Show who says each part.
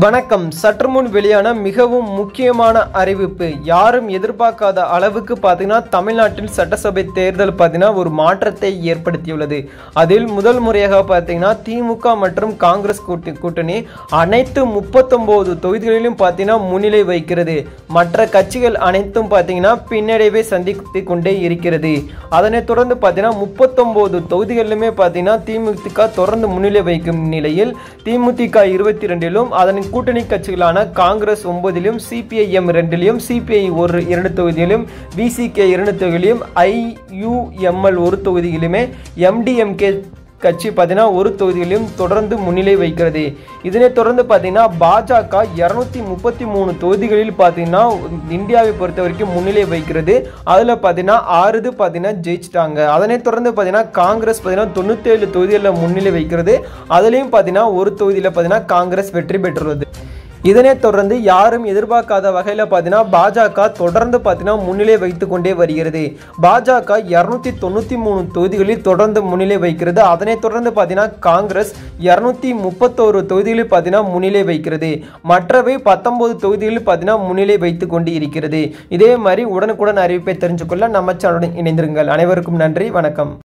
Speaker 1: வணக்கம். சற்று முன் வெளியான மிகவும் முக்கியமான அறிவிப்பு. யாரும் எதிர்பார்க்காத அளவுக்கு பார்த்தீங்கன்னா தமிழ்நாட்டில் சட்டசபை தேர்தல் பார்த்தீங்கன்னா ஒரு மாற்றத்தை ஏற்படுத்தியுள்ளது. அதில் முதல் முறையாக பார்த்தீங்கன்னா திமுக மற்றும் காங்கிரஸ் கூட்டணி அனைத்து 39 தொகுதிகளிலும் பார்த்தீங்கன்னா முன்னிலை வைக்கிறது. மற்ற கட்சிகள் அனைத்தும் பார்த்தீங்கன்னா பின்னடைவை சந்தித்து கொண்டே இருக்கிறது. அதனைத் தொடர்ந்து பார்த்தீங்கன்னா 39 தொகுதிகளிலுமே பார்த்தீங்கன்னா திமுக தொடர்ந்து முன்னிலை வைக்கும் நிலையில் திமுக 22லும் அதன் கூட்டணி கட்சிகளான காங்கிரஸ் 9லும் சிபிஐஎம் 2லும் சிபிஐ 2 தொகுதியிலும் விசிகே 2 தொகுதியிலும் ஐயுஎம்எல் 1 தொகுதியிலுமே எம்டிஎம்கே கட்சி பார்த்தீங்கன்னா 1 தொகுதியிலும் தொடர்ந்து முன்னிலை வைக்கிறது. இதனைத் தொடர்ந்து பார்த்தீங்கன்னா பாஜக 233 தொகுதிகளில் பார்த்தீங்கன்னா இந்தியாவை பொறுத்த வரைக்கும் முன்னிலை வைக்கிறது. அதில் பார்த்தீங்கன்னா 6 பார்த்தீங்கன்னா ஜெயிச்சிட்டாங்க. அதனைத் தொடர்ந்து பார்த்தீங்கன்னா காங்கிரஸ் பார்த்தீங்கன்னா 97 தொகுதிகளில் முன்னிலை வைக்கிறது. அதுலேயும் பார்த்தீங்கன்னா 1 தொகுதியில் பார்த்தீங்கன்னா காங்கிரஸ் வெற்றி பெற்றுள்ளது. இதனைத் தொடர்ந்து யாரும் எதிர்பார்க்காத வகையில் பார்த்தீங்கன்னா பாஜக தொடர்ந்து பார்த்தீங்கன்னா முன்னிலை வைத்து கொண்டே வருகிறது. பாஜக 293 தொகுதிகளில் தொடர்ந்து முன்னிலை வைக்கிறது. அதனைத் தொடர்ந்து பார்த்தீங்கன்னா காங்கிரஸ் 231 தொகுதிகளில் பார்த்தீங்கன்னா முன்னிலை வைக்கிறது. மற்றவை 19 தொகுதிகளில் பார்த்தீங்கன்னா முன்னிலை வைத்து கொண்டு இருக்கிறது. இதே மாதிரி உடனுக்குடன் அறிவிப்பை தெரிஞ்சுக்கொள்ள நம்ம சேனலுடன் இணைந்திருங்கள். அனைவருக்கும் நன்றி, வணக்கம்.